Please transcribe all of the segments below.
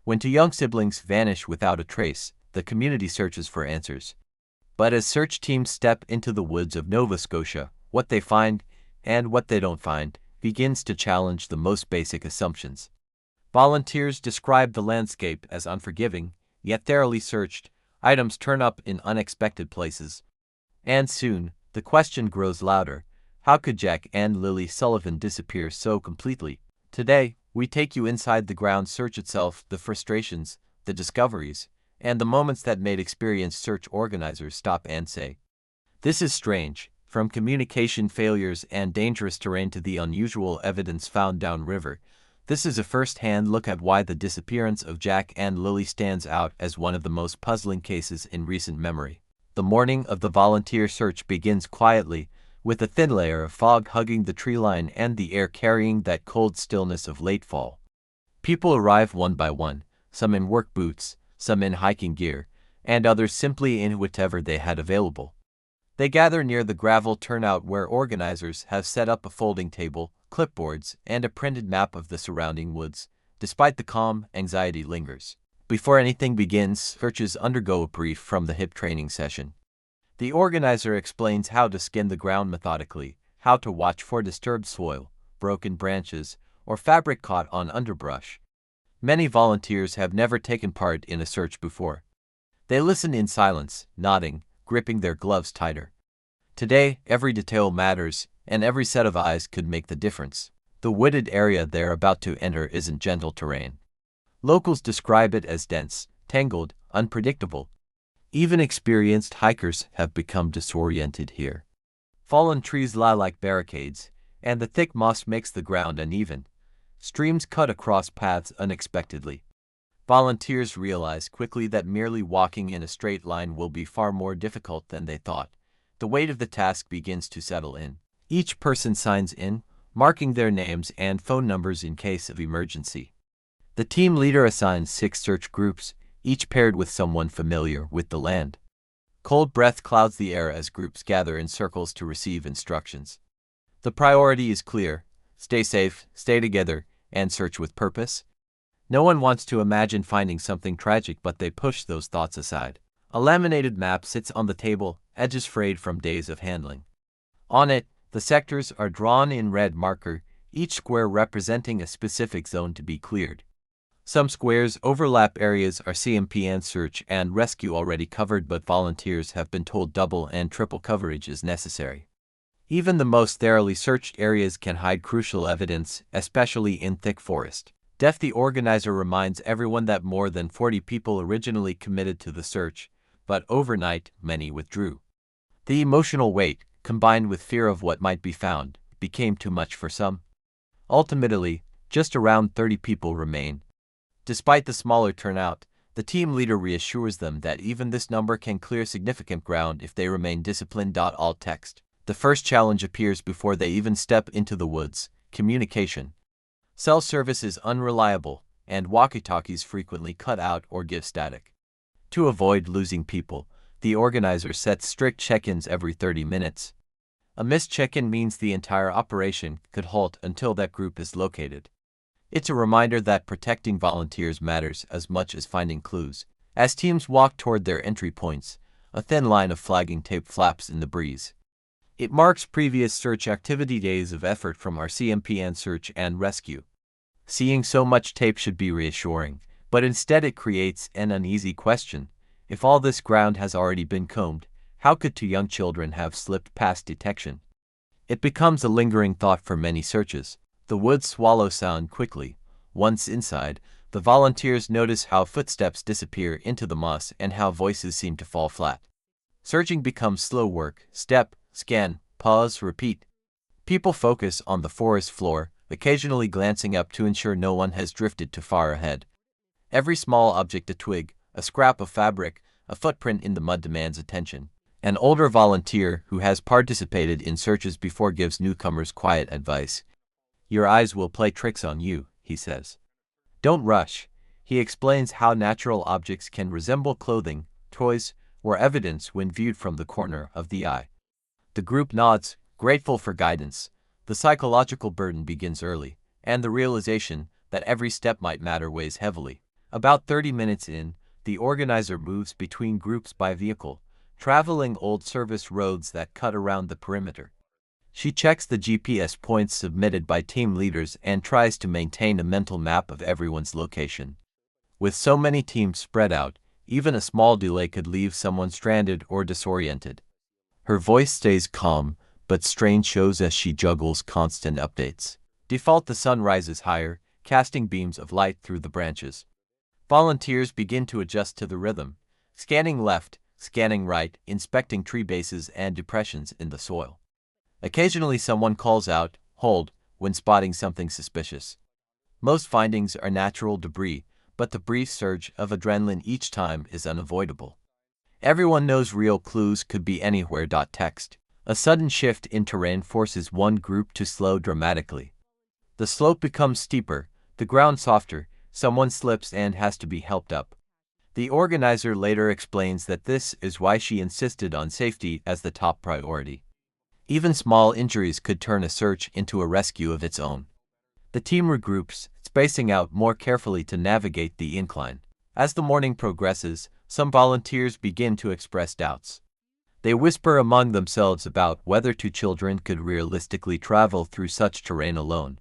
When two young siblings vanish without a trace, the community searches for answers. But as search teams step into the woods of Nova Scotia, what they find, and what they don't find, begins to challenge the most basic assumptions. Volunteers describe the landscape as unforgiving, yet thoroughly searched. Items turn up in unexpected places. And soon, the question grows louder: how could Jack and Lilly Sullivan disappear so completely? Today, we take you inside the ground search itself, the frustrations, the discoveries, and the moments that made experienced search organizers stop and say, "This is strange." From communication failures and dangerous terrain to the unusual evidence found downriver, this is a first-hand look at why the disappearance of Jack and Lilly stands out as one of the most puzzling cases in recent memory. The morning of the volunteer search begins quietly, with a thin layer of fog hugging the tree line and the air carrying that cold stillness of late fall. People arrive one by one, some in work boots, some in hiking gear, and others simply in whatever they had available. They gather near the gravel turnout where organizers have set up a folding table, clipboards, and a printed map of the surrounding woods. Despite the calm, anxiety lingers. Before anything begins, searchers undergo a brief from the HIP training session. The organizer explains how to skin the ground methodically, how to watch for disturbed soil, broken branches, or fabric caught on underbrush. Many volunteers have never taken part in a search before. They listen in silence, nodding, gripping their gloves tighter. Today, every detail matters, and every set of eyes could make the difference. The wooded area they're about to enter isn't gentle terrain. Locals describe it as dense, tangled, unpredictable. Even experienced hikers have become disoriented here. Fallen trees lie like barricades, and the thick moss makes the ground uneven. Streams cut across paths unexpectedly. Volunteers realize quickly that merely walking in a straight line will be far more difficult than they thought. The weight of the task begins to settle in. Each person signs in, marking their names and phone numbers in case of emergency. The team leader assigns 6 search groups, each paired with someone familiar with the land. Cold breath clouds the air as groups gather in circles to receive instructions. The priority is clear: stay safe, stay together, and search with purpose. No one wants to imagine finding something tragic, but they push those thoughts aside. A laminated map sits on the table, edges frayed from days of handling. On it, the sectors are drawn in red marker, each square representing a specific zone to be cleared. Some squares overlap areas RCMP and search and rescue already covered, but volunteers have been told double and triple coverage is necessary. Even the most thoroughly searched areas can hide crucial evidence, especially in thick forest. The organizer reminds everyone that more than 40 people originally committed to the search, but overnight, many withdrew. The emotional weight, combined with fear of what might be found, became too much for some. Ultimately, just around 30 people remain. Despite the smaller turnout, the team leader reassures them that even this number can clear significant ground if they remain disciplined. Alt text. The first challenge appears before they even step into the woods: communication. Cell service is unreliable, and walkie-talkies frequently cut out or give static. To avoid losing people, the organizer sets strict check-ins every 30 minutes. A missed check-in means the entire operation could halt until that group is located. It's a reminder that protecting volunteers matters as much as finding clues. As teams walk toward their entry points, a thin line of flagging tape flaps in the breeze. It marks previous search activity days of effort from RCMP and search and rescue. Seeing so much tape should be reassuring, but instead it creates an uneasy question. If all this ground has already been combed, how could 2 young children have slipped past detection? It becomes a lingering thought for many searches. The woods swallow sound quickly. Once inside, the volunteers notice how footsteps disappear into the moss and how voices seem to fall flat. Searching becomes slow work: step, scan, pause, repeat. People focus on the forest floor, occasionally glancing up to ensure no one has drifted too far ahead. Every small object, a twig, a scrap of fabric, a footprint in the mud, demands attention. An older volunteer who has participated in searches before gives newcomers quiet advice. "Your eyes will play tricks on you," he says. "Don't rush." He explains how natural objects can resemble clothing, toys, or evidence when viewed from the corner of the eye. The group nods, grateful for guidance. The psychological burden begins early, and the realization that every step might matter weighs heavily. About 30 minutes in, the organizer moves between groups by vehicle, traveling old service roads that cut around the perimeter. She checks the GPS points submitted by team leaders and tries to maintain a mental map of everyone's location. With so many teams spread out, even a small delay could leave someone stranded or disoriented. Her voice stays calm, but strain shows as she juggles constant updates. Default, the sun rises higher, casting beams of light through the branches. Volunteers begin to adjust to the rhythm, scanning left, scanning right, inspecting tree bases and depressions in the soil. Occasionally someone calls out, "Hold," when spotting something suspicious. Most findings are natural debris, but the brief surge of adrenaline each time is unavoidable. Everyone knows real clues could be anywhere. Text. A sudden shift in terrain forces one group to slow dramatically. The slope becomes steeper, the ground softer, someone slips and has to be helped up. The organizer later explains that this is why she insisted on safety as the top priority. Even small injuries could turn a search into a rescue of its own. The team regroups, spacing out more carefully to navigate the incline. As the morning progresses, some volunteers begin to express doubts. They whisper among themselves about whether two children could realistically travel through such terrain alone.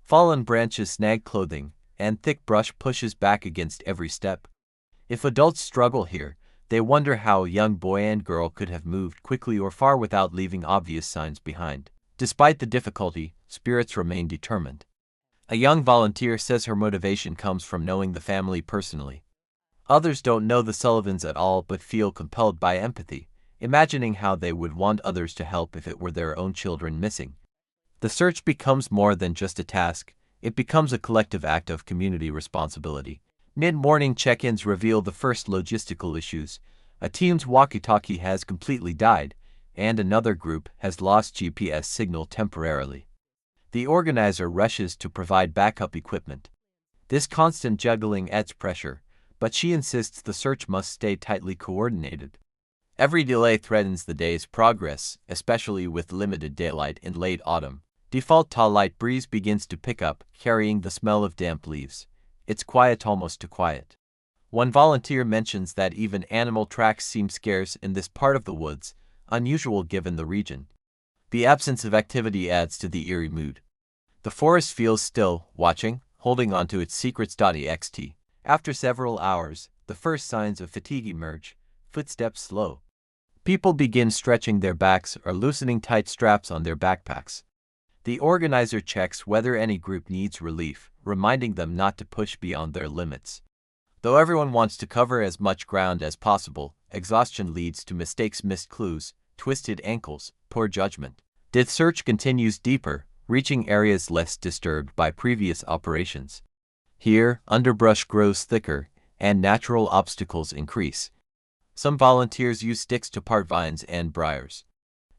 Fallen branches snag clothing, and thick brush pushes back against every step. If adults struggle here, they wonder how a young boy and girl could have moved quickly or far without leaving obvious signs behind. Despite the difficulty, spirits remain determined. A young volunteer says her motivation comes from knowing the family personally. Others don't know the Sullivans at all but feel compelled by empathy, imagining how they would want others to help if it were their own children missing. The search becomes more than just a task, it becomes a collective act of community responsibility. Mid-morning check-ins reveal the first logistical issues. A team's walkie-talkie has completely died, and another group has lost GPS signal temporarily. The organizer rushes to provide backup equipment. This constant juggling adds pressure, but she insists the search must stay tightly coordinated. Every delay threatens the day's progress, especially with limited daylight in late autumn. Default, tall light breeze begins to pick up, carrying the smell of damp leaves. It's quiet, almost too quiet. One volunteer mentions that even animal tracks seem scarce in this part of the woods, unusual given the region. The absence of activity adds to the eerie mood. The forest feels still, watching, holding on to its secrets. Ext. After several hours, the first signs of fatigue emerge, footsteps slow. People begin stretching their backs or loosening tight straps on their backpacks. The organizer checks whether any group needs relief, reminding them not to push beyond their limits. Though everyone wants to cover as much ground as possible, exhaustion leads to mistakes, missed clues, twisted ankles, poor judgment. The search continues deeper, reaching areas less disturbed by previous operations. Here, underbrush grows thicker, and natural obstacles increase. Some volunteers use sticks to part vines and briars.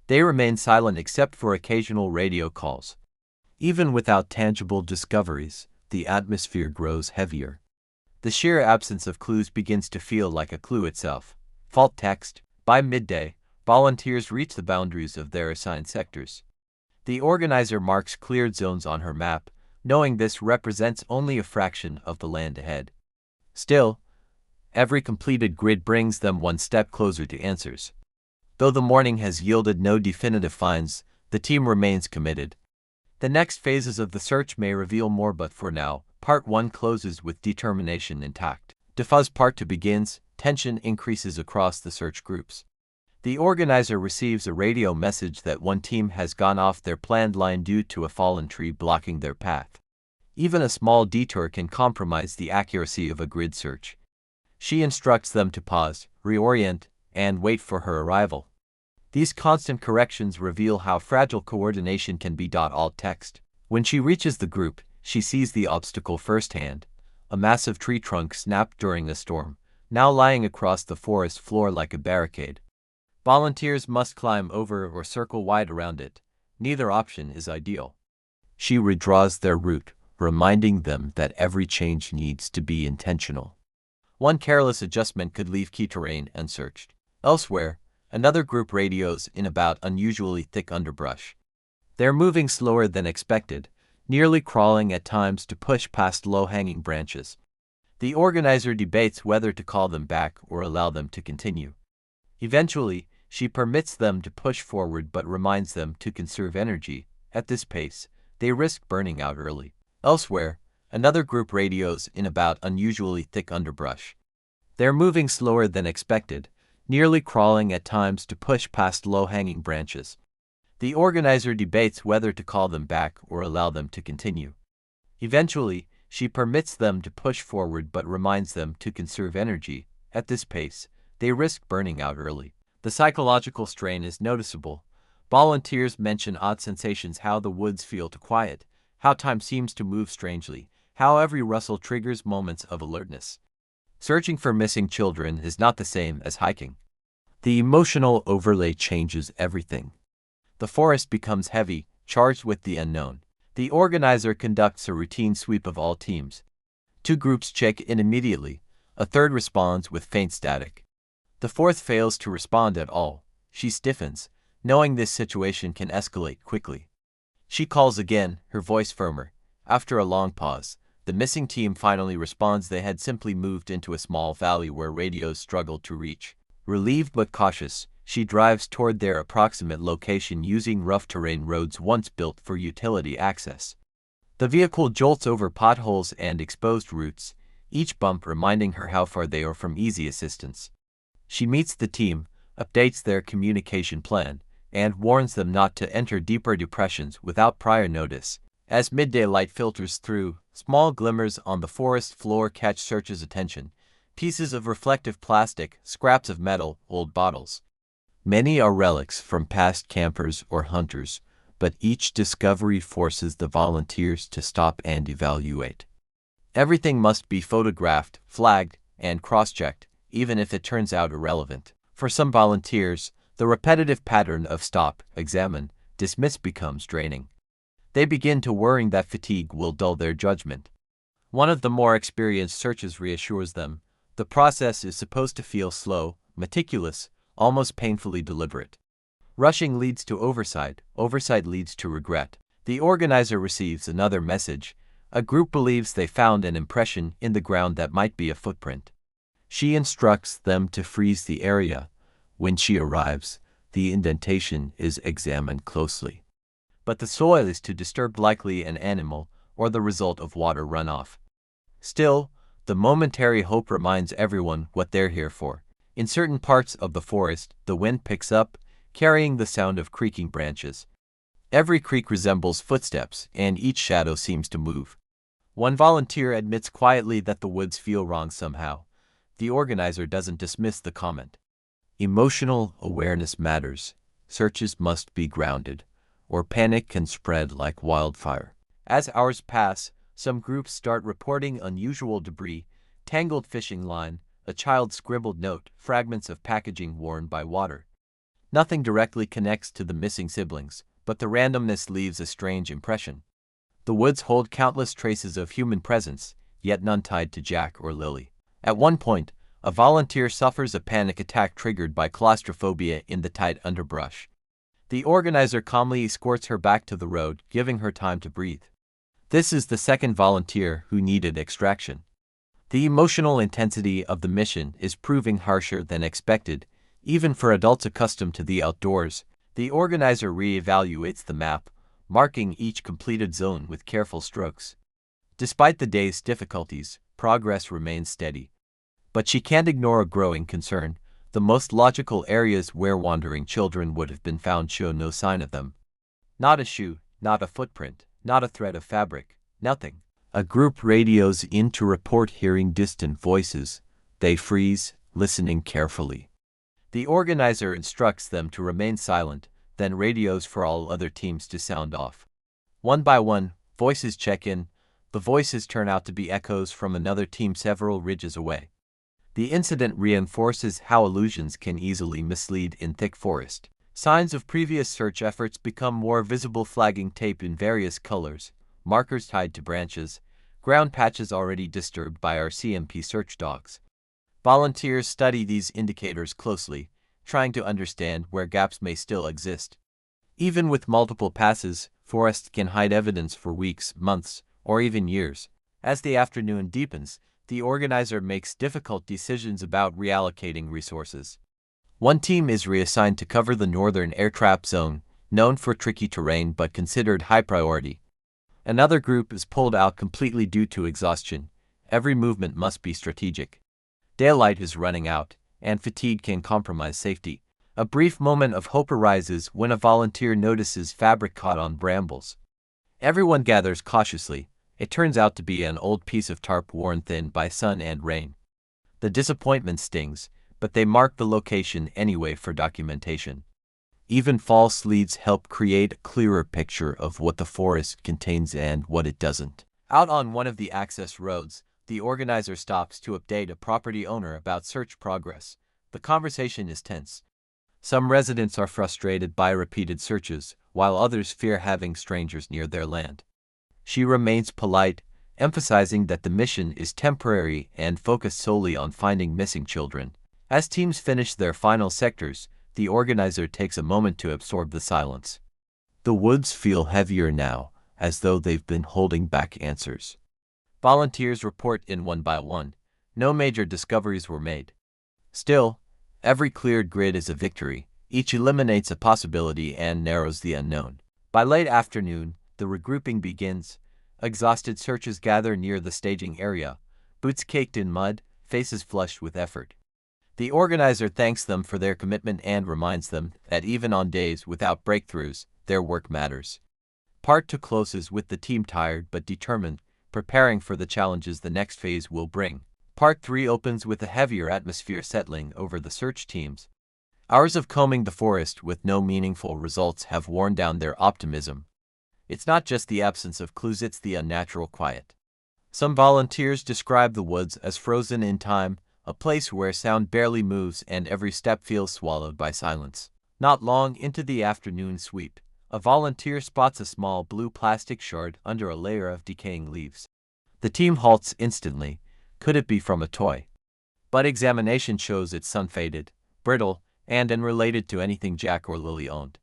They remain silent except for occasional radio calls. Even without tangible discoveries, the atmosphere grows heavier. The sheer absence of clues begins to feel like a clue itself. Fault text. By midday, volunteers reach the boundaries of their assigned sectors. The organizer marks cleared zones on her map, knowing this represents only a fraction of the land ahead. Still, every completed grid brings them one step closer to answers. Though the morning has yielded no definitive finds, the team remains committed. The next phases of the search may reveal more, but for now, Part 1 closes with determination intact. Defuzz Part 2 begins, tension increases across the search groups. The organizer receives a radio message that one team has gone off their planned line due to a fallen tree blocking their path. Even a small detour can compromise the accuracy of a grid search. She instructs them to pause, reorient, and wait for her arrival. These constant corrections reveal how fragile coordination can be. Alt text. When she reaches the group, she sees the obstacle firsthand, a massive tree trunk snapped during a storm, now lying across the forest floor like a barricade. Volunteers must climb over or circle wide around it. Neither option is ideal. She redraws their route, reminding them that every change needs to be intentional. One careless adjustment could leave key terrain unsearched. Elsewhere, another group radios in about unusually thick underbrush. They're moving slower than expected, nearly crawling at times to push past low-hanging branches. The organizer debates whether to call them back or allow them to continue. Eventually, she permits them to push forward but reminds them to conserve energy. At this pace, they risk burning out early. Elsewhere, another group radios in about unusually thick underbrush. They're moving slower than expected, nearly crawling at times to push past low-hanging branches. The organizer debates whether to call them back or allow them to continue. Eventually, she permits them to push forward but reminds them to conserve energy. At this pace, they risk burning out early. The psychological strain is noticeable. Volunteers mention odd sensations, how the woods feel too quiet, how time seems to move strangely, how every rustle triggers moments of alertness. Searching for missing children is not the same as hiking. The emotional overlay changes everything. The forest becomes heavy, charged with the unknown. The organizer conducts a routine sweep of all teams. 2 groups check in immediately. A third responds with faint static. The fourth fails to respond at all. She stiffens, knowing this situation can escalate quickly. She calls again, her voice firmer. After a long pause, the missing team finally responds. They had simply moved into a small valley where radios struggled to reach. Relieved but cautious, she drives toward their approximate location using rough terrain roads once built for utility access. The vehicle jolts over potholes and exposed roots, each bump reminding her how far they are from easy assistance. She meets the team, updates their communication plan, and warns them not to enter deeper depressions without prior notice. As midday light filters through, small glimmers on the forest floor catch searchers' attention. Pieces of reflective plastic, scraps of metal, old bottles. Many are relics from past campers or hunters, but each discovery forces the volunteers to stop and evaluate. Everything must be photographed, flagged, and cross-checked, even if it turns out irrelevant. For some volunteers, the repetitive pattern of stop, examine, dismiss becomes draining. They begin to worry that fatigue will dull their judgment. One of the more experienced searchers reassures them. The process is supposed to feel slow, meticulous, almost painfully deliberate. Rushing leads to oversight, oversight leads to regret. The organizer receives another message. A group believes they found an impression in the ground that might be a footprint. She instructs them to freeze the area. When she arrives, the indentation is examined closely. But the soil is too disturbed, likely an animal or the result of water runoff. Still, the momentary hope reminds everyone what they're here for. In certain parts of the forest, the wind picks up, carrying the sound of creaking branches. Every creak resembles footsteps, and each shadow seems to move. One volunteer admits quietly that the woods feel wrong somehow. The organizer doesn't dismiss the comment. Emotional awareness matters. Searches must be grounded, or panic can spread like wildfire. As hours pass, some groups start reporting unusual debris, tangled fishing line, a child's scribbled note, fragments of packaging worn by water. Nothing directly connects to the missing siblings, but the randomness leaves a strange impression. The woods hold countless traces of human presence, yet none tied to Jack or Lily. At one point, a volunteer suffers a panic attack triggered by claustrophobia in the tight underbrush. The organizer calmly escorts her back to the road, giving her time to breathe. This is the second volunteer who needed extraction. The emotional intensity of the mission is proving harsher than expected, even for adults accustomed to the outdoors. The organizer re-evaluates the map, marking each completed zone with careful strokes. Despite the day's difficulties, progress remains steady. But she can't ignore a growing concern. The most logical areas where wandering children would have been found show no sign of them. Not a shoe, not a footprint, not a thread of fabric, nothing. A group radios in to report hearing distant voices. They freeze, listening carefully. The organizer instructs them to remain silent, then radios for all other teams to sound off. One by one, voices check in. The voices turn out to be echoes from another team several ridges away. The incident reinforces how illusions can easily mislead in thick forest. Signs of previous search efforts become more visible, flagging tape in various colors, markers tied to branches, ground patches already disturbed by RCMP search dogs. Volunteers study these indicators closely, trying to understand where gaps may still exist. Even with multiple passes, forests can hide evidence for weeks, months, or even years. As the afternoon deepens, the organizer makes difficult decisions about reallocating resources. One team is reassigned to cover the northern air trap zone, known for tricky terrain but considered high priority. Another group is pulled out completely due to exhaustion. Every movement must be strategic. Daylight is running out, and fatigue can compromise safety. A brief moment of hope arises when a volunteer notices fabric caught on brambles. Everyone gathers cautiously. It turns out to be an old piece of tarp worn thin by sun and rain. The disappointment stings, but they mark the location anyway for documentation. Even false leads help create a clearer picture of what the forest contains and what it doesn't. Out on one of the access roads, the organizer stops to update a property owner about search progress. The conversation is tense. Some residents are frustrated by repeated searches, while others fear having strangers near their land. She remains polite, emphasizing that the mission is temporary and focused solely on finding missing children. As teams finish their final sectors, the organizer takes a moment to absorb the silence. The woods feel heavier now, as though they've been holding back answers. Volunteers report in one by one. No major discoveries were made. Still, every cleared grid is a victory. Each eliminates a possibility and narrows the unknown. By late afternoon, the regrouping begins. Exhausted searchers gather near the staging area, boots caked in mud, faces flushed with effort. The organizer thanks them for their commitment and reminds them that even on days without breakthroughs, their work matters. Part 2 closes with the team tired but determined, preparing for the challenges the next phase will bring. Part 3 opens with a heavier atmosphere settling over the search teams. Hours of combing the forest with no meaningful results have worn down their optimism. It's not just the absence of clues, it's the unnatural quiet. Some volunteers describe the woods as frozen in time, a place where sound barely moves and every step feels swallowed by silence. Not long into the afternoon sweep, a volunteer spots a small blue plastic shard under a layer of decaying leaves. The team halts instantly. Could it be from a toy? But examination shows it's sun-faded, brittle, and unrelated to anything Jack or Lily owned.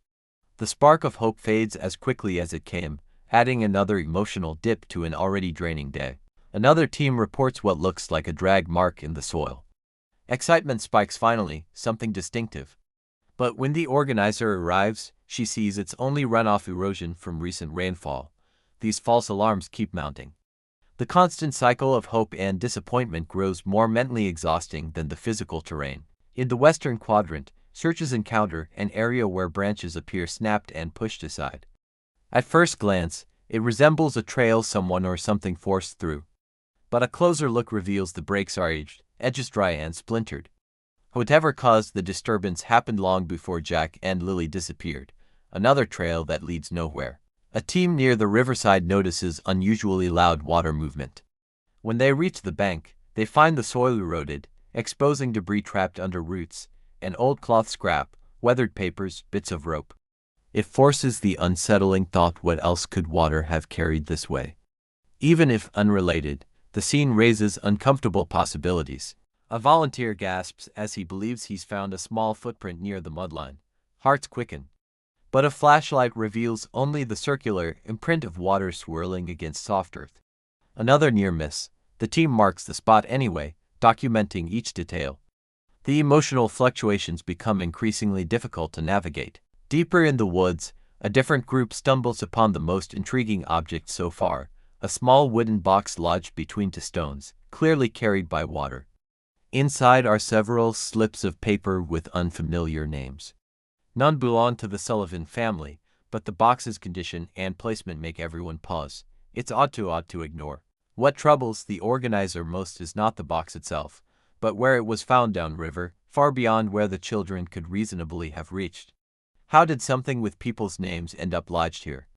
The spark of hope fades as quickly as it came, adding another emotional dip to an already draining day. Another team reports what looks like a drag mark in the soil. Excitement spikes finally, something distinctive. But when the organizer arrives, she sees it's only runoff erosion from recent rainfall. These false alarms keep mounting. The constant cycle of hope and disappointment grows more mentally exhausting than the physical terrain. In the western quadrant, searchers encounter an area where branches appear snapped and pushed aside. At first glance, it resembles a trail someone or something forced through. But a closer look reveals the breaks are aged, edges dry and splintered. Whatever caused the disturbance happened long before Jack and Lily disappeared. Another trail that leads nowhere. A team near the riverside notices unusually loud water movement. When they reach the bank, they find the soil eroded, exposing debris trapped under roots, an old cloth scrap, weathered papers, bits of rope. It forces the unsettling thought, what else could water have carried this way? Even if unrelated, the scene raises uncomfortable possibilities. A volunteer gasps as he believes he's found a small footprint near the mudline. Hearts quicken. But a flashlight reveals only the circular imprint of water swirling against soft earth. Another near miss. The team marks the spot anyway, documenting each detail. The emotional fluctuations become increasingly difficult to navigate. Deeper in the woods, a different group stumbles upon the most intriguing object so far, a small wooden box lodged between two stones, clearly carried by water. Inside are several slips of paper with unfamiliar names. None belong to the Sullivan family, but the box's condition and placement make everyone pause. It's odd to ignore. What troubles the organizer most is not the box itself, but where it was found downriver, far beyond where the children could reasonably have reached. How did something with people's names end up lodged here?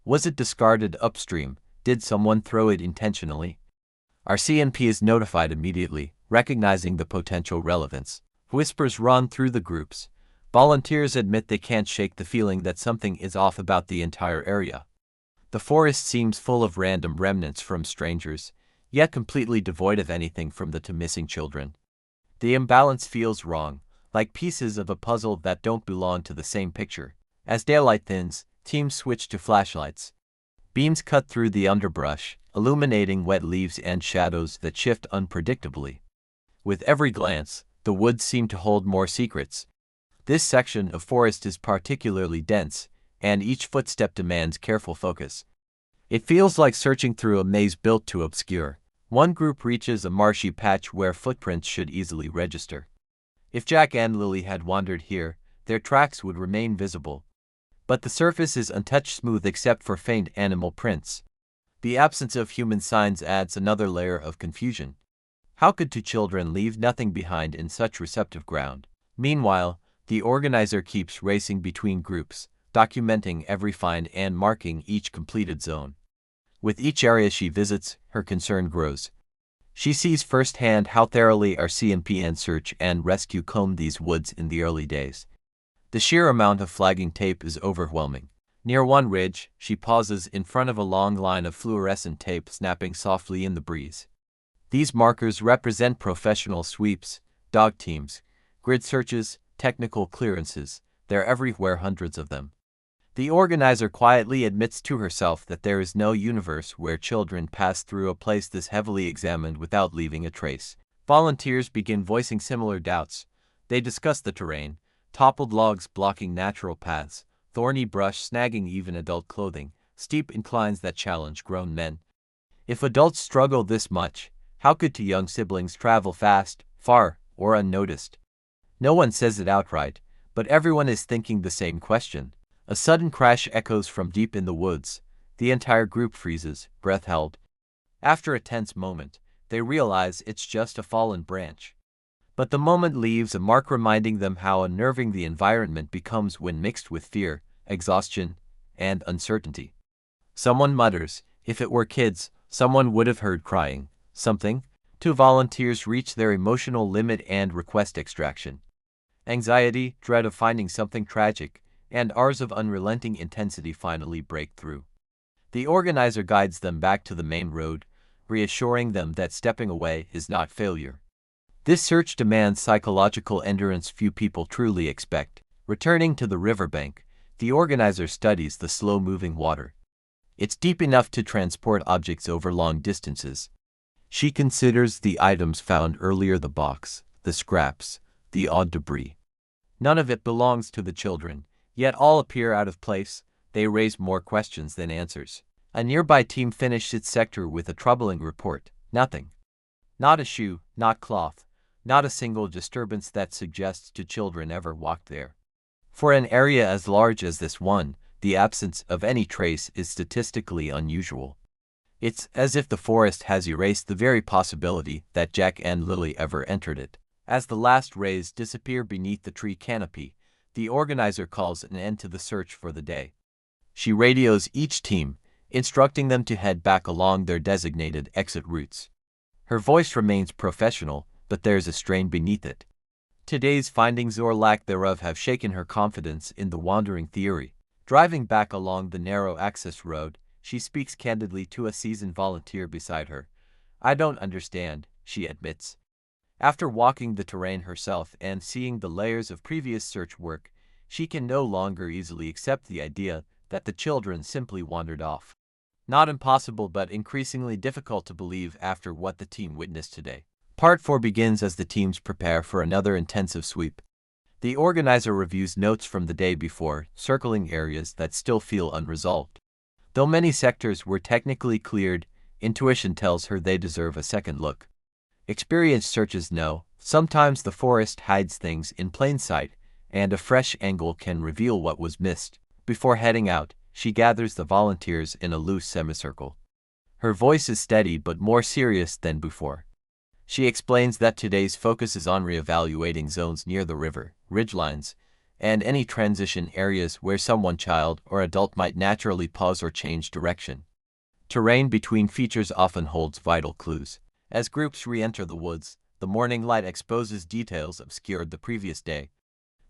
Was it discarded upstream? Did someone throw it intentionally? RCMP is notified immediately, recognizing the potential relevance. Whispers run through the groups. Volunteers admit they can't shake the feeling that something is off about the entire area. The forest seems full of random remnants from strangers, yet completely devoid of anything from the two missing children. The imbalance feels wrong, like pieces of a puzzle that don't belong to the same picture. As daylight thins, teams switch to flashlights. Beams cut through the underbrush, illuminating wet leaves and shadows that shift unpredictably. With every glance, the woods seem to hold more secrets. This section of forest is particularly dense, and each footstep demands careful focus. It feels like searching through a maze built to obscure. One group reaches a marshy patch where footprints should easily register. If Jack and Lily had wandered here, their tracks would remain visible. But the surface is untouched, smooth except for faint animal prints. The absence of human signs adds another layer of confusion. How could two children leave nothing behind in such receptive ground? Meanwhile, the organizer keeps racing between groups, documenting every find and marking each completed zone. With each area she visits, her concern grows. She sees firsthand how thoroughly RCMP and search and rescue combed these woods in the early days. The sheer amount of flagging tape is overwhelming. Near one ridge, she pauses in front of a long line of fluorescent tape snapping softly in the breeze. These markers represent professional sweeps, dog teams, grid searches, technical clearances. They're everywhere, hundreds of them. The organizer quietly admits to herself that there is no universe where children pass through a place this heavily examined without leaving a trace. Volunteers begin voicing similar doubts. They discuss the terrain, toppled logs blocking natural paths, thorny brush snagging even adult clothing, steep inclines that challenge grown men. If adults struggle this much, how could two young siblings travel fast, far, or unnoticed? No one says it outright, but everyone is thinking the same question. A sudden crash echoes from deep in the woods. The entire group freezes, breath held. After a tense moment, they realize it's just a fallen branch. But the moment leaves a mark reminding them how unnerving the environment becomes when mixed with fear, exhaustion, and uncertainty. Someone mutters, "If it were kids, someone would have heard crying." Something. Two volunteers reach their emotional limit and request extraction. Anxiety, dread of finding something tragic, and hours of unrelenting intensity finally break through. The organizer guides them back to the main road, reassuring them that stepping away is not failure. This search demands psychological endurance few people truly expect. Returning to the riverbank, the organizer studies the slow-moving water. It's deep enough to transport objects over long distances. She considers the items found earlier, the box, the scraps, the odd debris. None of it belongs to the children, yet all appear out of place. They raise more questions than answers. A nearby team finished its sector with a troubling report. Nothing. Not a shoe, not cloth, not a single disturbance that suggests two children ever walked there. For an area as large as this one, the absence of any trace is statistically unusual. It's as if the forest has erased the very possibility that Jack and Lily ever entered it. As the last rays disappear beneath the tree canopy, the organizer calls an end to the search for the day. She radios each team, instructing them to head back along their designated exit routes. Her voice remains professional, but there's a strain beneath it. Today's findings or lack thereof have shaken her confidence in the wandering theory. Driving back along the narrow access road, she speaks candidly to a seasoned volunteer beside her. "I don't understand," she admits. After walking the terrain herself and seeing the layers of previous search work, she can no longer easily accept the idea that the children simply wandered off. Not impossible, but increasingly difficult to believe after what the team witnessed today. Part 4 begins as the teams prepare for another intensive sweep. The organizer reviews notes from the day before, circling areas that still feel unresolved. Though many sectors were technically cleared, intuition tells her they deserve a second look. Experienced searchers know, sometimes the forest hides things in plain sight, and a fresh angle can reveal what was missed. Before heading out, she gathers the volunteers in a loose semicircle. Her voice is steady but more serious than before. She explains that today's focus is on reevaluating zones near the river, ridgelines, and any transition areas where someone, child or adult, might naturally pause or change direction. Terrain between features often holds vital clues. As groups re-enter the woods, the morning light exposes details obscured the previous day.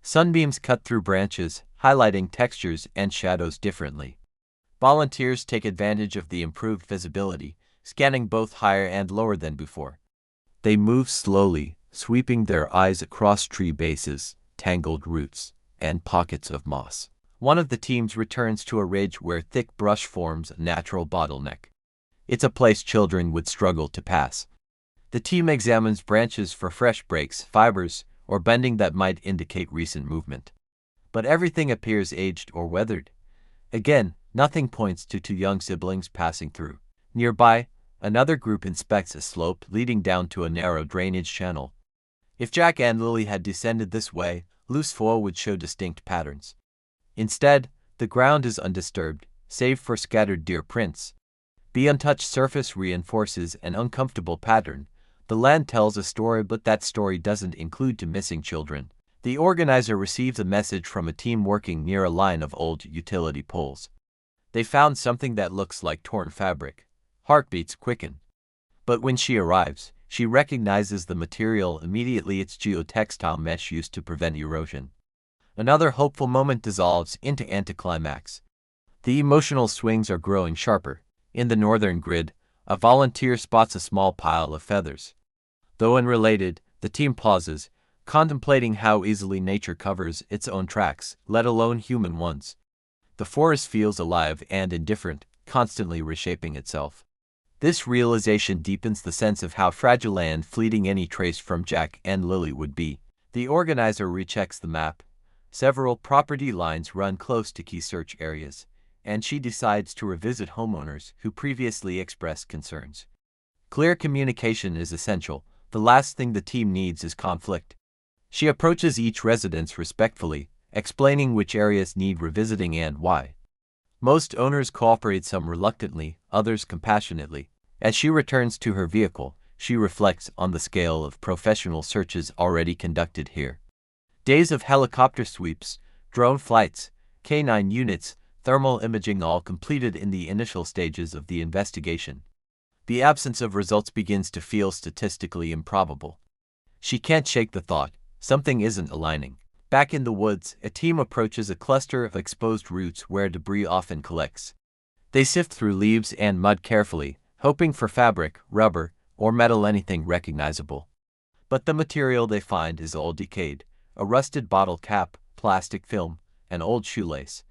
Sunbeams cut through branches, highlighting textures and shadows differently. Volunteers take advantage of the improved visibility, scanning both higher and lower than before. They move slowly, sweeping their eyes across tree bases, tangled roots, and pockets of moss. One of the teams returns to a ridge where thick brush forms a natural bottleneck. It's a place children would struggle to pass. The team examines branches for fresh breaks, fibers, or bending that might indicate recent movement. But everything appears aged or weathered. Again, nothing points to two young siblings passing through. Nearby, another group inspects a slope leading down to a narrow drainage channel. If Jack and Lily had descended this way, loose soil would show distinct patterns. Instead, the ground is undisturbed, save for scattered deer prints. The untouched surface reinforces an uncomfortable pattern. The land tells a story, but that story doesn't include two missing children. The organizer receives a message from a team working near a line of old utility poles. They found something that looks like torn fabric. Heartbeats quicken. But when she arrives, she recognizes the material immediately. It's geotextile mesh used to prevent erosion. Another hopeful moment dissolves into anticlimax. The emotional swings are growing sharper. In the northern grid, a volunteer spots a small pile of feathers. Though unrelated, the team pauses, contemplating how easily nature covers its own tracks, let alone human ones. The forest feels alive and indifferent, constantly reshaping itself. This realization deepens the sense of how fragile and fleeting any trace from Jack and Lily would be. The organizer rechecks the map. Several property lines run close to key search areas, and she decides to revisit homeowners who previously expressed concerns. Clear communication is essential. The last thing the team needs is conflict. She approaches each residence respectfully, explaining which areas need revisiting and why. Most owners cooperate, some reluctantly, others compassionately. As she returns to her vehicle, she reflects on the scale of professional searches already conducted here. Days of helicopter sweeps, drone flights, canine units, thermal imaging, all completed in the initial stages of the investigation. The absence of results begins to feel statistically improbable. She can't shake the thought, something isn't aligning. Back in the woods, a team approaches a cluster of exposed roots where debris often collects. They sift through leaves and mud carefully, hoping for fabric, rubber, or metal, anything recognizable. But the material they find is all decayed: a rusted bottle cap, plastic film, an old shoelace.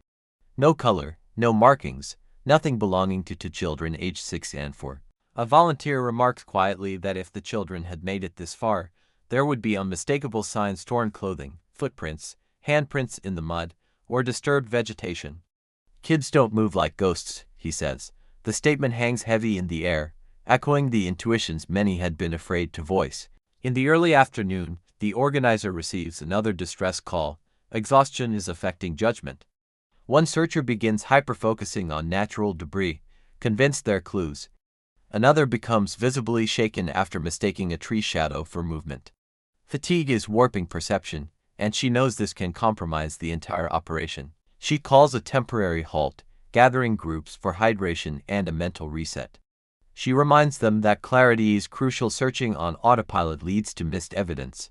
No color, no markings, nothing belonging to two children aged 6 and 4. A volunteer remarks quietly that if the children had made it this far, there would be unmistakable signs: torn clothing, footprints, handprints in the mud, or disturbed vegetation. Kids don't move like ghosts, he says. The statement hangs heavy in the air, echoing the intuitions many had been afraid to voice. In the early afternoon, the organizer receives another distress call. Exhaustion is affecting judgment. One searcher begins hyper-focusing on natural debris, convinced they're clues. Another becomes visibly shaken after mistaking a tree shadow for movement. Fatigue is warping perception, and she knows this can compromise the entire operation. She calls a temporary halt, gathering groups for hydration and a mental reset. She reminds them that clarity is crucial. Searching on autopilot leads to missed evidence.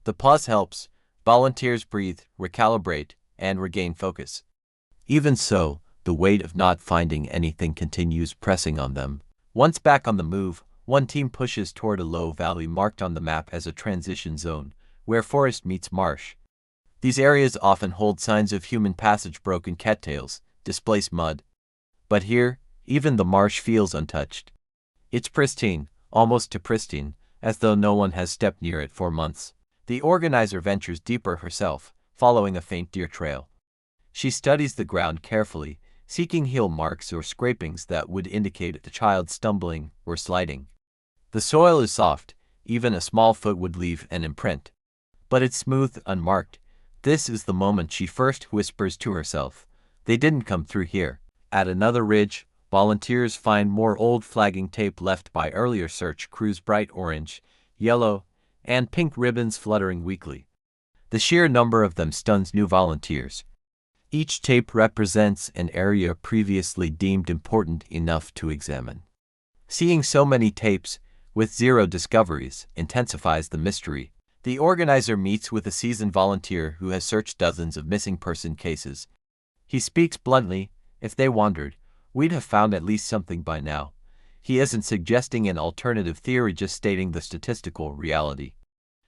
The pause helps. Volunteers breathe, recalibrate, and regain focus. Even so, the weight of not finding anything continues pressing on them. Once back on the move, one team pushes toward a low valley marked on the map as a transition zone, where forest meets marsh. These areas often hold signs of human passage: broken cattails, displaced mud. But here, even the marsh feels untouched. It's pristine, almost too pristine, as though no one has stepped near it for months. The organizer ventures deeper herself, following a faint deer trail. She studies the ground carefully, seeking heel marks or scrapings that would indicate a child stumbling or sliding. The soil is soft, even a small foot would leave an imprint. But it's smooth, unmarked. This is the moment she first whispers to herself, "They didn't come through here." At another ridge, volunteers find more old flagging tape left by earlier search crews: bright orange, yellow, and pink ribbons fluttering weakly. The sheer number of them stuns new volunteers. Each tape represents an area previously deemed important enough to examine. Seeing so many tapes, with zero discoveries, intensifies the mystery. The organizer meets with a seasoned volunteer who has searched dozens of missing person cases. He speaks bluntly: "If they wandered, we'd have found at least something by now." He isn't suggesting an alternative theory, just stating the statistical reality.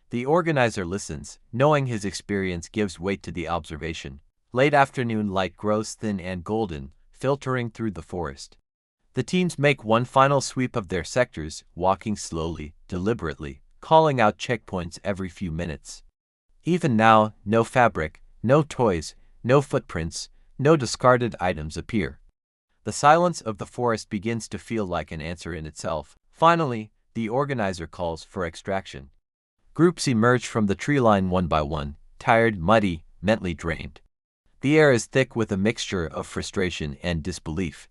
The organizer listens, knowing his experience gives weight to the observation. Late afternoon light grows thin and golden, filtering through the forest. The teams make one final sweep of their sectors, walking slowly, deliberately, calling out checkpoints every few minutes. Even now, no fabric, no toys, no footprints, no discarded items appear. The silence of the forest begins to feel like an answer in itself. Finally, the organizer calls for extraction. Groups emerge from the tree line one by one, tired, muddy, mentally drained. The air is thick with a mixture of frustration and disbelief.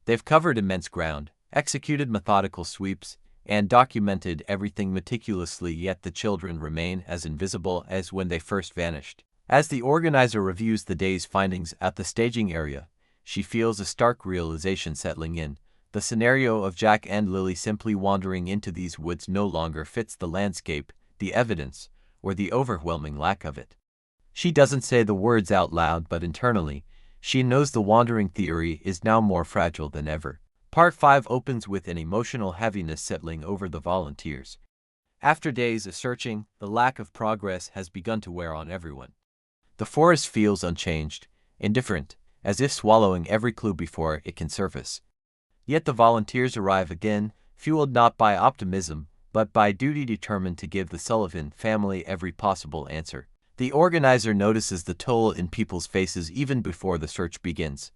They've covered immense ground, executed methodical sweeps, and documented everything meticulously, yet the children remain as invisible as when they first vanished. As the organizer reviews the day's findings at the staging area, she feels a stark realization settling in. The scenario of Jack and Lily simply wandering into these woods no longer fits the landscape, the evidence, or the overwhelming lack of it. She doesn't say the words out loud, but internally, she knows the wandering theory is now more fragile than ever. Part 5 opens with an emotional heaviness settling over the volunteers. After days of searching, the lack of progress has begun to wear on everyone. The forest feels unchanged, indifferent, as if swallowing every clue before it can surface. Yet the volunteers arrive again, fueled not by optimism, but by duty, determined to give the Sullivan family every possible answer. The organizer notices the toll in people's faces even before the search begins.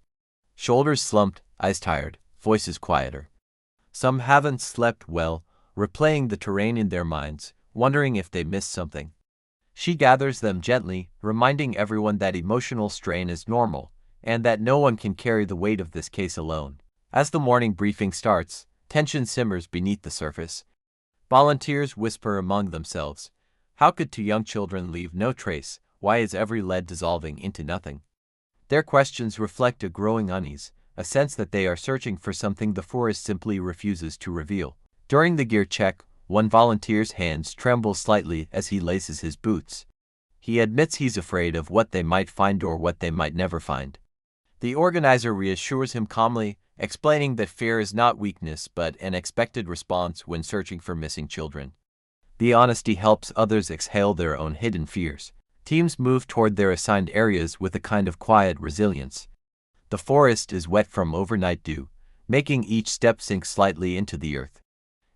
Shoulders slumped, eyes tired, voices quieter. Some haven't slept well, replaying the terrain in their minds, wondering if they missed something. She gathers them gently, reminding everyone that emotional strain is normal, and that no one can carry the weight of this case alone. As the morning briefing starts, tension simmers beneath the surface. Volunteers whisper among themselves, "How could two young children leave no trace? Why is every lead dissolving into nothing?" Their questions reflect a growing unease, a sense that they are searching for something the forest simply refuses to reveal. During the gear check, one volunteer's hands tremble slightly as he laces his boots. He admits he's afraid of what they might find or what they might never find. The organizer reassures him calmly, explaining that fear is not weakness but an expected response when searching for missing children. The honesty helps others exhale their own hidden fears. Teams move toward their assigned areas with a kind of quiet resilience. The forest is wet from overnight dew, making each step sink slightly into the earth.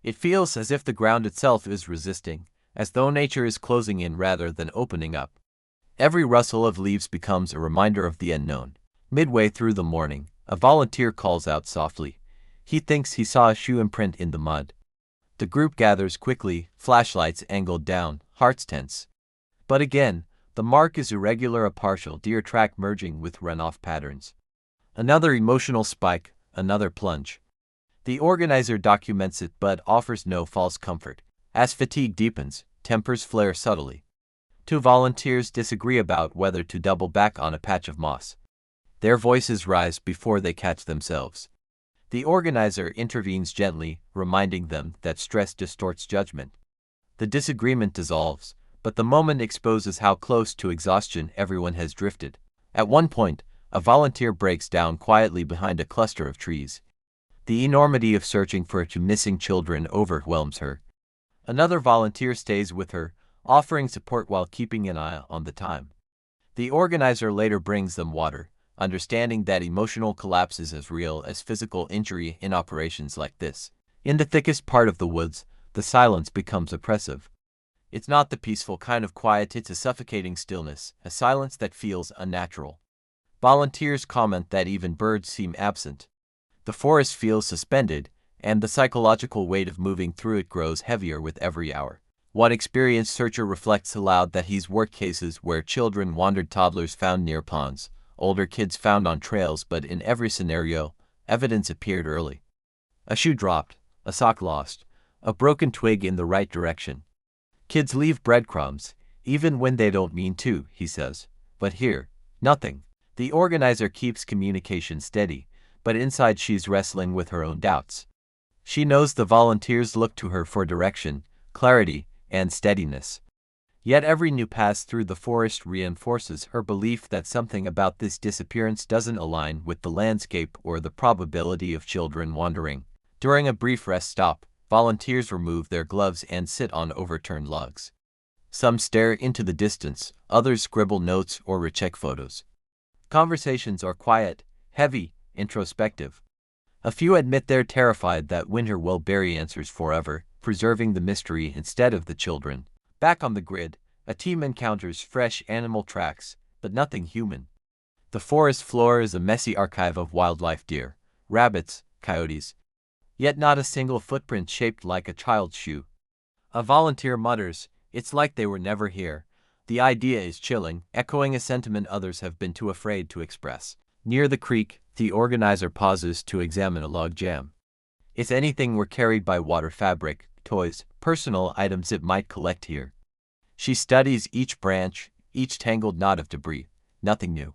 It feels as if the ground itself is resisting, as though nature is closing in rather than opening up. Every rustle of leaves becomes a reminder of the unknown. Midway through the morning, a volunteer calls out softly. He thinks he saw a shoe imprint in the mud. The group gathers quickly, flashlights angled down, hearts tense. But again, the mark is irregular, a partial deer track merging with runoff patterns. Another emotional spike, another plunge. The organizer documents it but offers no false comfort. As fatigue deepens, tempers flare subtly. Two volunteers disagree about whether to double back on a patch of moss. Their voices rise before they catch themselves. The organizer intervenes gently, reminding them that stress distorts judgment. The disagreement dissolves, but the moment exposes how close to exhaustion everyone has drifted. At one point, a volunteer breaks down quietly behind a cluster of trees. The enormity of searching for two missing children overwhelms her. Another volunteer stays with her, offering support while keeping an eye on the time. The organizer later brings them water, understanding that emotional collapse is as real as physical injury in operations like this. In the thickest part of the woods, the silence becomes oppressive. It's not the peaceful kind of quiet, it's a suffocating stillness, a silence that feels unnatural. Volunteers comment that even birds seem absent. The forest feels suspended, and the psychological weight of moving through it grows heavier with every hour. One experienced searcher reflects aloud that he's worked cases where children wandered, toddlers found near ponds, older kids found on trails, but in every scenario, evidence appeared early. A shoe dropped, a sock lost, a broken twig in the right direction. Kids leave breadcrumbs, even when they don't mean to, he says. But here, nothing. The organizer keeps communication steady, but inside she's wrestling with her own doubts. She knows the volunteers look to her for direction, clarity, and steadiness. Yet every new pass through the forest reinforces her belief that something about this disappearance doesn't align with the landscape or the probability of children wandering. During a brief rest stop, volunteers remove their gloves and sit on overturned logs. Some stare into the distance, others scribble notes or recheck photos. Conversations are quiet, heavy, introspective. A few admit they're terrified that winter will bury answers forever, preserving the mystery instead of the children. Back on the grid, a team encounters fresh animal tracks, but nothing human. The forest floor is a messy archive of wildlife: deer, rabbits, coyotes. Yet not a single footprint shaped like a child's shoe. A volunteer mutters, "It's like they were never here." The idea is chilling, echoing a sentiment others have been too afraid to express. Near the creek, the organizer pauses to examine a log jam. If anything were carried by water, fabric, toys, personal items, it might collect here. She studies each branch, each tangled knot of debris. Nothing new.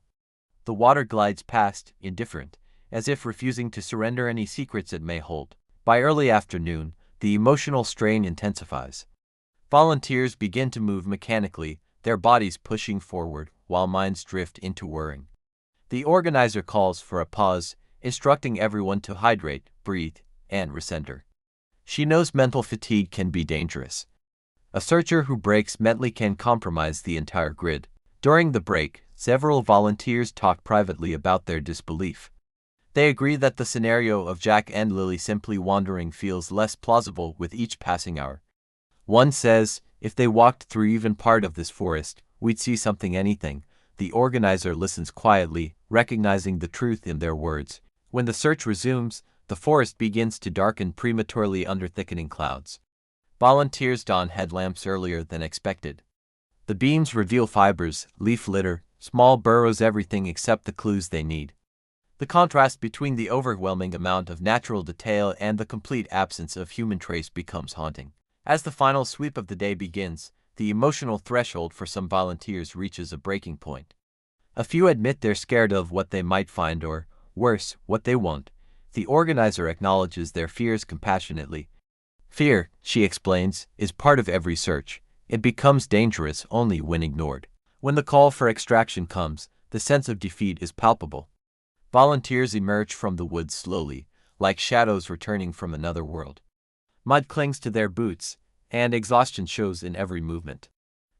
The water glides past, indifferent, as if refusing to surrender any secrets it may hold. By early afternoon, the emotional strain intensifies. Volunteers begin to move mechanically, their bodies pushing forward, while minds drift into whirring. The organizer calls for a pause, instructing everyone to hydrate, breathe, and recenter. She knows mental fatigue can be dangerous. A searcher who breaks mentally can compromise the entire grid. During the break, several volunteers talk privately about their disbelief. They agree that the scenario of Jack and Lily simply wandering feels less plausible with each passing hour. One says, "If they walked through even part of this forest, we'd see something, anything." The organizer listens quietly, recognizing the truth in their words. When the search resumes, the forest begins to darken prematurely under thickening clouds. Volunteers don headlamps earlier than expected. The beams reveal fibers, leaf litter, small burrows, everything except the clues they need. The contrast between the overwhelming amount of natural detail and the complete absence of human trace becomes haunting. As the final sweep of the day begins, the emotional threshold for some volunteers reaches a breaking point. A few admit they're scared of what they might find, or, worse, what they won't. The organizer acknowledges their fears compassionately. "Fear," she explains, "is part of every search. It becomes dangerous only when ignored. When the call for extraction comes, the sense of defeat is palpable." Volunteers emerge from the woods slowly, like shadows returning from another world. Mud clings to their boots, and exhaustion shows in every movement.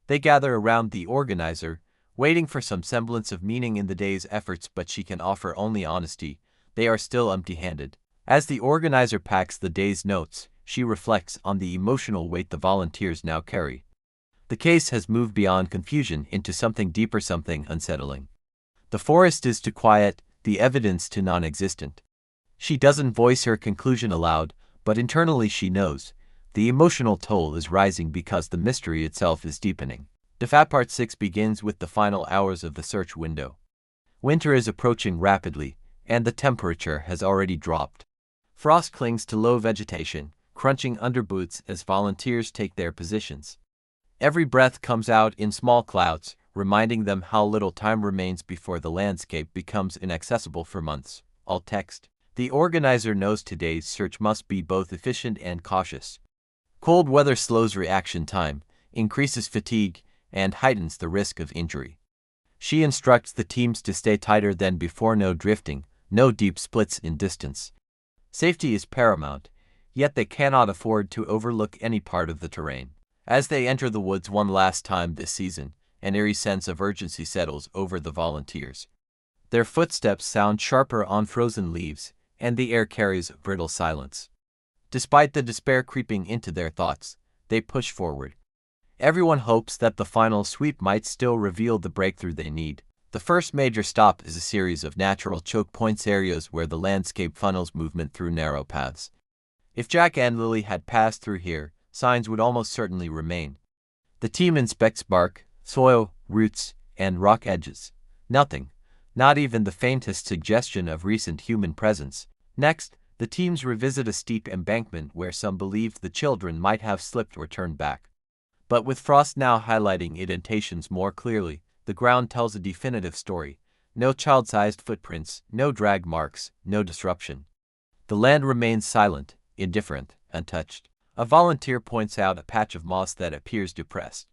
They gather around the organizer, waiting for some semblance of meaning in the day's efforts, but she can offer only honesty. They are still empty-handed. As the organizer packs the day's notes, she reflects on the emotional weight the volunteers now carry. The case has moved beyond confusion into something deeper, something unsettling. The forest is too quiet, the evidence too non-existent. She doesn't voice her conclusion aloud, but internally she knows. The emotional toll is rising because the mystery itself is deepening. DFAT Part 6 begins with the final hours of the search window. Winter is approaching rapidly, and the temperature has already dropped. Frost clings to low vegetation, crunching under boots as volunteers take their positions. Every breath comes out in small clouds, reminding them how little time remains before the landscape becomes inaccessible for months. Alt text. The organizer knows today's search must be both efficient and cautious. Cold weather slows reaction time, increases fatigue, and heightens the risk of injury. She instructs the teams to stay tighter than before: no drifting, no deep splits in distance. Safety is paramount, yet they cannot afford to overlook any part of the terrain. As they enter the woods one last time this season, an eerie sense of urgency settles over the volunteers. Their footsteps sound sharper on frozen leaves, and the air carries a brittle silence. Despite the despair creeping into their thoughts, they push forward. Everyone hopes that the final sweep might still reveal the breakthrough they need. The first major stop is a series of natural choke points, areas where the landscape funnels movement through narrow paths. If Jack and Lily had passed through here, signs would almost certainly remain. The team inspects bark, soil, roots, and rock edges. Nothing, not even the faintest suggestion of recent human presence. Next, the teams revisit a steep embankment where some believed the children might have slipped or turned back. But with frost now highlighting indentations more clearly, the ground tells a definitive story. No child-sized footprints, no drag marks, no disruption. The land remains silent, indifferent, untouched. A volunteer points out a patch of moss that appears depressed.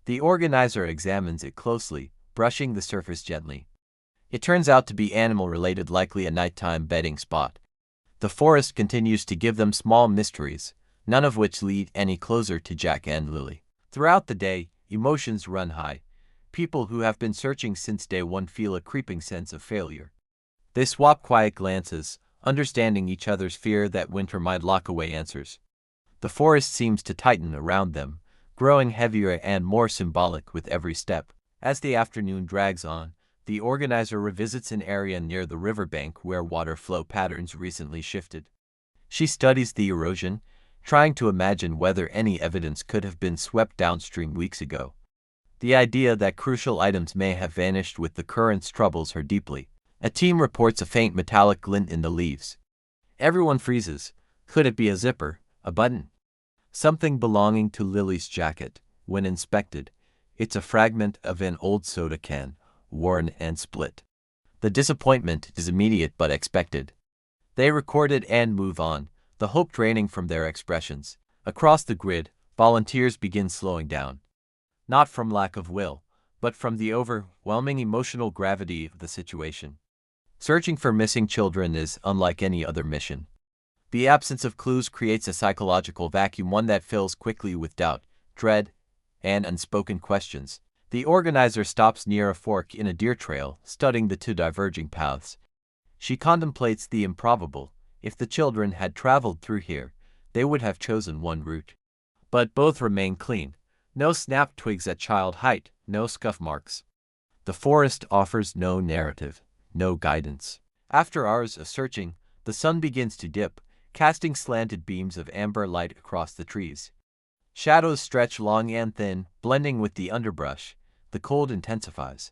The organizer examines it closely, brushing the surface gently. It turns out to be animal-related, likely a nighttime bedding spot. The forest continues to give them small mysteries, none of which lead any closer to Jack and Lily. Throughout the day, emotions run high. People who have been searching since day one feel a creeping sense of failure. They swap quiet glances, understanding each other's fear that winter might lock away answers. The forest seems to tighten around them, growing heavier and more symbolic with every step. As the afternoon drags on, the organizer revisits an area near the riverbank where water flow patterns recently shifted. She studies the erosion, trying to imagine whether any evidence could have been swept downstream weeks ago. The idea that crucial items may have vanished with the currents troubles her deeply. A team reports a faint metallic glint in the leaves. Everyone freezes. Could it be a zipper, a button? Something belonging to Lily's jacket. When inspected, it's a fragment of an old soda can, worn and split. The disappointment is immediate but expected. They record it and move on, the hope draining from their expressions. Across the grid, volunteers begin slowing down. Not from lack of will, but from the overwhelming emotional gravity of the situation. Searching for missing children is unlike any other mission. The absence of clues creates a psychological vacuum, one that fills quickly with doubt, dread, and unspoken questions. The organizer stops near a fork in a deer trail, studying the two diverging paths. She contemplates the improbable. If the children had traveled through here, they would have chosen one route. But both remain clean. No snapped twigs at child height, no scuff marks. The forest offers no narrative, no guidance. After hours of searching, the sun begins to dip, casting slanted beams of amber light across the trees. Shadows stretch long and thin, blending with the underbrush. The cold intensifies.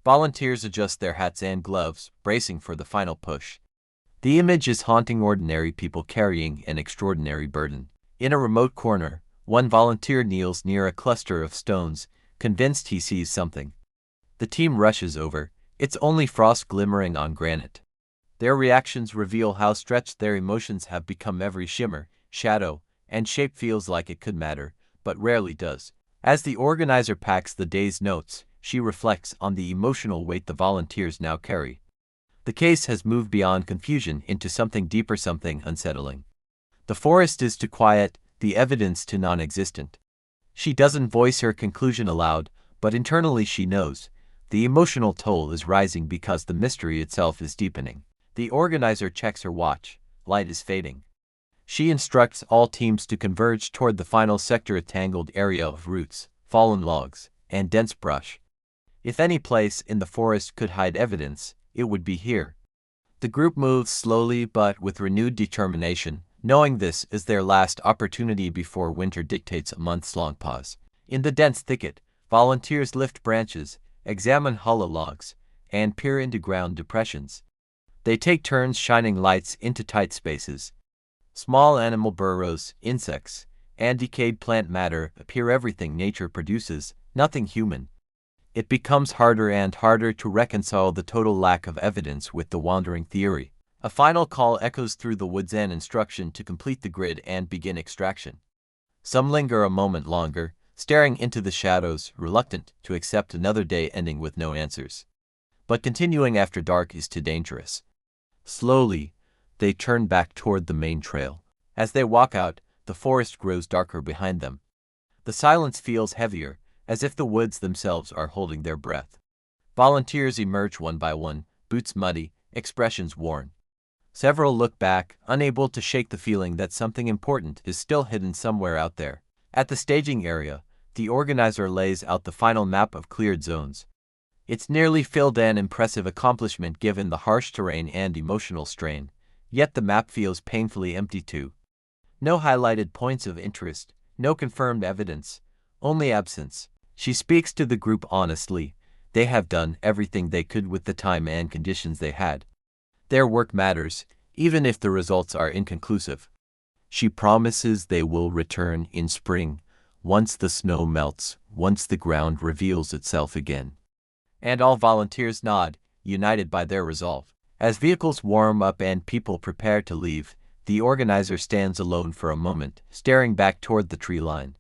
Volunteers adjust their hats and gloves, bracing for the final push. The image is haunting, ordinary people carrying an extraordinary burden. In a remote corner, one volunteer kneels near a cluster of stones, convinced he sees something. The team rushes over. It's only frost glimmering on granite. Their reactions reveal how stretched their emotions have become. Every shimmer, shadow, and shape feels like it could matter, but rarely does. As the organizer packs the day's notes, she reflects on the emotional weight the volunteers now carry. The case has moved beyond confusion into something deeper, something unsettling. The forest is too quiet, the evidence too non-existent. She doesn't voice her conclusion aloud, but internally she knows. The emotional toll is rising because the mystery itself is deepening. The organizer checks her watch. Light is fading. She instructs all teams to converge toward the final sector, a tangled area of roots, fallen logs, and dense brush. If any place in the forest could hide evidence, it would be here. The group moves slowly but with renewed determination, knowing this is their last opportunity before winter dictates a months-long pause. In the dense thicket, volunteers lift branches, examine hollow logs, and peer into ground depressions. They take turns shining lights into tight spaces. Small animal burrows, insects, and decayed plant matter appear. Everything nature produces, nothing human. It becomes harder and harder to reconcile the total lack of evidence with the wandering theory. A final call echoes through the woods, an instruction to complete the grid and begin extraction. Some linger a moment longer, staring into the shadows, reluctant to accept another day ending with no answers. But continuing after dark is too dangerous. Slowly, they turn back toward the main trail. As they walk out, the forest grows darker behind them. The silence feels heavier, as if the woods themselves are holding their breath. Volunteers emerge one by one, boots muddy, expressions worn. Several look back, unable to shake the feeling that something important is still hidden somewhere out there. At the staging area, the organizer lays out the final map of cleared zones. It's nearly filled, an impressive accomplishment given the harsh terrain and emotional strain, yet the map feels painfully empty too. No highlighted points of interest, no confirmed evidence, only absence. She speaks to the group honestly. They have done everything they could with the time and conditions they had. Their work matters, even if the results are inconclusive. She promises they will return in spring, once the snow melts, once the ground reveals itself again. And all volunteers nod, united by their resolve. As vehicles warm up and people prepare to leave, the organizer stands alone for a moment, staring back toward the tree line.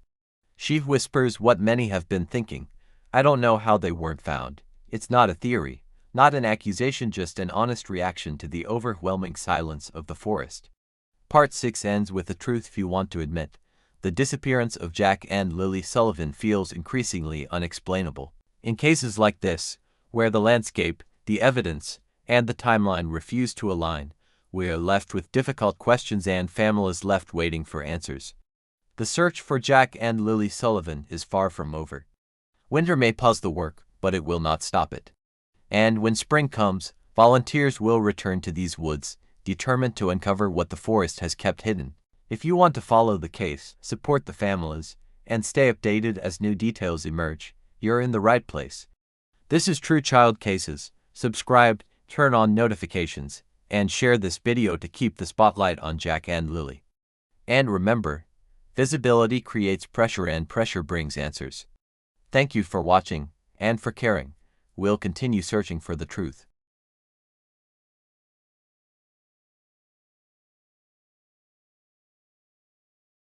She whispers what many have been thinking. I don't know how they weren't found. It's not a theory, not an accusation, just an honest reaction to the overwhelming silence of the forest. Part 6 ends with a truth few want to admit. The disappearance of Jack and Lilly Sullivan feels increasingly unexplainable. In cases like this, where the landscape, the evidence, and the timeline refuse to align, we are left with difficult questions and families left waiting for answers. The search for Jack and Lilly Sullivan is far from over. Winter may pause the work, but it will not stop it. And when spring comes, volunteers will return to these woods, determined to uncover what the forest has kept hidden. If you want to follow the case, support the families, and stay updated as new details emerge, you're in the right place. This is True Child Cases. Subscribe, turn on notifications, and share this video to keep the spotlight on Jack and Lilly. And remember, visibility creates pressure and pressure brings answers. Thank you for watching and for caring. We'll continue searching for the truth.